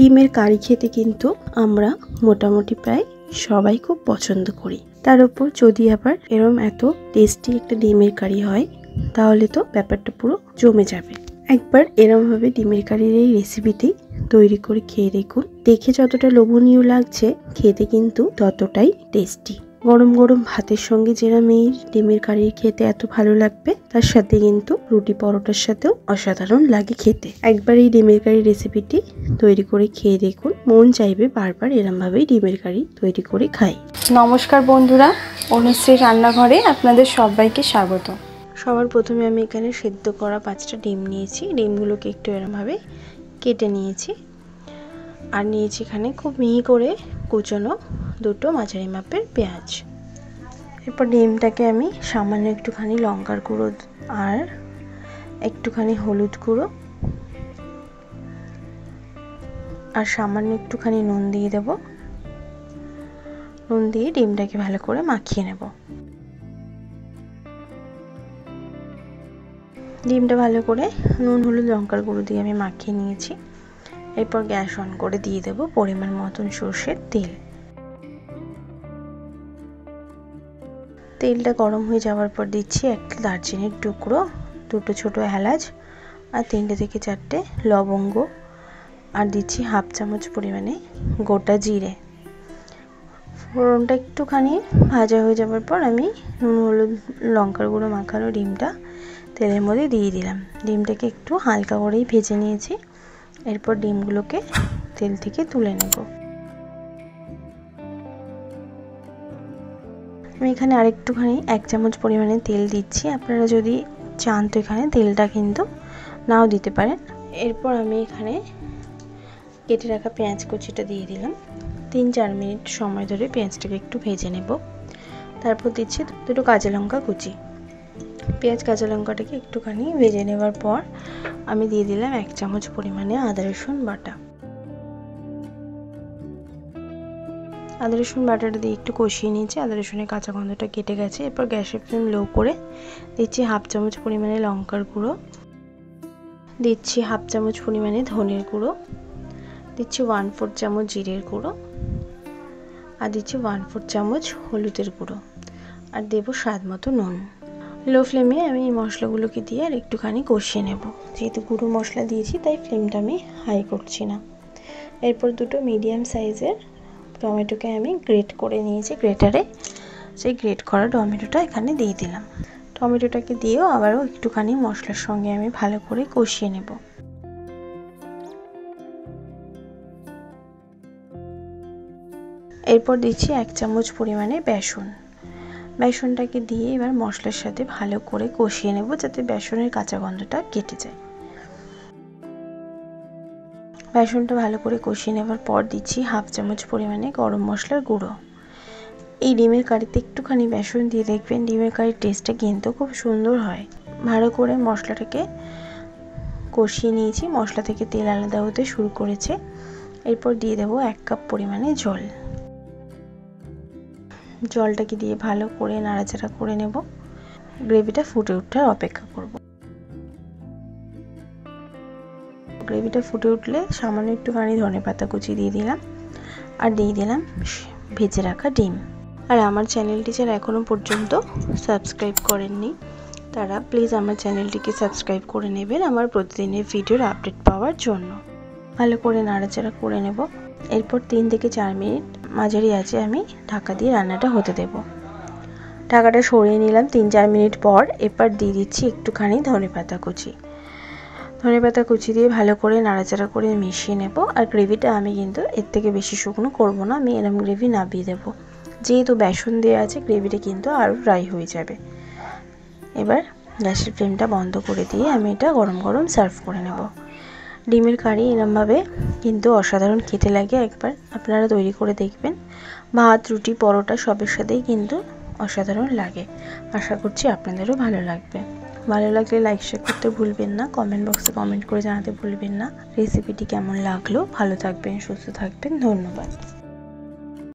ডিমের কারি খেতে কিন্তু আমরা মোটামুটি প্রায় সবাই খুব পছন্দ করি। তার উপর যদি আবার এরম এত টেস্টি একটা ডিমের কারি হয় তাহলে তো ব্যাপারটা পুরো জমে যাবে। একবার এরম ভাবে ডিমের কারির এই রেসিপিটি তৈরি করে খেয়ে দেখুন। দেখে যতটা লোভনীয় লাগছে খেতে কিন্তু ততটাই টেস্টি। গরম গরম ভাতের সঙ্গে যেরকম এই ডিমের কারি খেতে এত ভালো লাগবে, তার সাথে কিন্তু রুটি পরোটার সাথেও অসাধারণ লাগে খেতে। একবার এই ডিমের কারি রেসিপিটি তৈরি করে খেয়ে দেখুন, মন চাইবে বারবার এরম ভাবেই ডিমের কারি তৈরি করে খাই। নমস্কার বন্ধুরা, অনুশ্রী রান্নাঘরে আপনাদের সবাইকে স্বাগত। সবার প্রথমে আমি এখানে সেদ্ধ করা 5টা ডিম নিয়েছি। ডিমগুলোকে একটু এরমভাবে কেটে নিয়েছি। আর নিয়েছি এখানে খুব মিহি করে কুচনো 2টো মাঝারি মাপের পেঁয়াজ। এরপর ডিমটাকে আমি সামান্য একটুখানি লঙ্কার গুঁড়ো আর একটুখানি হলুদ গুঁড়ো আর সামান্য একটুখানি নুন দিয়ে দেব। নুন দিয়ে ডিমটাকে ভালো করে মাখিয়ে নেব। ডিমটা ভালো করে নুন হলুদ লঙ্কার গুঁড়ো দিয়ে আমি মাখিয়ে নিয়েছি। এরপর গ্যাস অন করে দিয়ে দেব পরিমাণ মতন সরষের তেল। তেলটা গরম হয়ে যাওয়ার পর দিচ্ছি একটা দারচিনির টুকরো, 2টো ছোটো এলাচ আর 3টে থেকে 4টে লবঙ্গ, আর দিচ্ছি হাফ চামচ পরিমাণে গোটা জিরে। ফোড়নটা একটুখানি ভাজা হয়ে যাওয়ার পর আমি নুন হলুদ লঙ্কার গুঁড়ো মাখানো ডিমটা তেলের মধ্যে দিয়ে দিলাম। ডিমটাকে একটু হালকা করেই ভেজে নিয়েছি। এরপর ডিমগুলোকে তেল থেকে তুলে নেব। আমি এখানে আরেকটুখানি 1 চামচ পরিমাণে তেল দিচ্ছি। আপনারা যদি চান তো এখানে তেলটা কিন্তু নাও দিতে পারেন। এরপর আমি এখানে কেটে রাখা পেঁয়াজ কুচিটা দিয়ে দিলাম। 3-4 মিনিট সময় ধরে পেঁয়াজটাকে একটু ভেজে নেব। তারপর দিচ্ছি 2টো কাঁচা লঙ্কা কুচি। পেঁয়াজ কাঁচা লঙ্কাটাকে একটুখানি ভেজে নেওয়ার পর আমি দিয়ে দিলাম 1 চামচ পরিমাণে আদা রসুন বাটা। আদা রসুন বাটাটা দিয়ে একটু কষিয়ে নিয়েছি। আদা রসুনের কাঁচা গন্ধটা কেটে গেছে। এরপর গ্যাসের ফ্লেম লো করে দিচ্ছি হাফ চামচ পরিমাণে লঙ্কার গুঁড়ো, দিচ্ছি হাফ চামচ পরিমাণে ধনের গুঁড়ো, দিচ্ছি 1/4 চামচ জিরের গুঁড়ো আর দিচ্ছি 1/4 চামচ হলুদের গুঁড়ো আর দেব স্বাদ মতো নুন। লো ফ্লেমে আমি এই মশলাগুলোকে দিয়ে আর একটুখানি কষিয়ে নেব। যেহেতু গুঁড়ো মশলা দিয়েছি তাই ফ্লেমটা আমি হাই করছি না। এরপর 2টো মিডিয়াম সাইজের টমেটোকে আমি গ্রেট করে নিয়েছি গ্রেটারে। সেই গ্রেট করা টমেটোটা এখানে দিয়ে দিলাম। টমেটোটাকে দিয়েও আবারও একটুখানি মশলার সঙ্গে আমি ভালো করে কষিয়ে নেব। এরপর দিচ্ছি 1 চামচ পরিমাণে বেসন। বেসনটাকে দিয়ে এবার মশলার সাথে ভালো করে কষিয়ে নেব যাতে বেসনের কাঁচা গন্ধটা কেটে যায়। বেসনটা ভালো করে কষিয়ে নেওয়ার পর দিচ্ছি হাফ চামচ পরিমাণে গরম মশলার গুঁড়ো। এই ডিমের কারিতে একটুখানি বেসন দিয়ে দেখবেন ডিমের কারির টেস্টটা কিন্তু খুব সুন্দর হয়। ভালো করে মশলাটাকে কষিয়ে নিয়েছি। মশলা থেকে তেল আলাদা হতে শুরু করেছে। এরপর দিয়ে দেবো 1 কাপ পরিমাণে জল। জলটাকে দিয়ে ভালো করে নাড়াচাড়া করে নেব। গ্রেভিটা ফুটে ওঠার অপেক্ষা করব। গ্রেভিটা ফুটে উঠলে সামান্য একটুখানি ধনেপাতা কুচি দিয়ে দিলাম আর দিয়ে দিলাম ভেজে রাখা ডিম। আর আমার চ্যানেলটি যারা এখনও পর্যন্ত সাবস্ক্রাইব করেননি তারা প্লিজ আমার চ্যানেলটিকে সাবস্ক্রাইব করে নেবেন আমার প্রতিদিনের ভিডিওর আপডেট পাওয়ার জন্য। ভালো করে নাড়াচাড়া করে নেব। এরপর 3 থেকে 4 মিনিট মাঝারি আঁচে আমি ঢাকা দিয়ে রান্নাটা হতে দেব। ঢাকাটা সরিয়ে নিলাম 3-4 মিনিট পর। এরপর দিয়ে দিচ্ছি একটুখানি ধনেপাতা কুচি। ধনেপাতা কুচি দিয়ে ভালো করে নাড়াচাড়া করে মিশিয়ে নেব। আর গ্রেভিটা আমি কিন্তু এর থেকে বেশি শুকনো করব না, আমি এরম গ্রেভি নামিয়ে দেব। যেহেতু বেসন দেওয়া আছে গ্রেভিটা কিন্তু আরও ড্রাই হয়ে যাবে। এবার গ্যাসের ফ্লেমটা বন্ধ করে দিয়ে আমি এটা গরম গরম সার্ভ করে নেব। ডিমের কারি এরমভাবে কিন্তু অসাধারণ খেতে লাগে। একবার আপনারা তৈরি করে দেখবেন। ভাত রুটি পরোটা সবের সাথেই কিন্তু অসাধারণ লাগে। আশা করছি আপনাদেরও ভালো লাগবে। ভালো লাগলে লাইক শেয়ার করতে ভুলবেন না। কমেন্ট বক্সে কমেন্ট করে জানাতে ভুলবেন না রেসিপিটি কেমন লাগলো। ভালো থাকবেন, সুস্থ থাকবেন। ধন্যবাদ।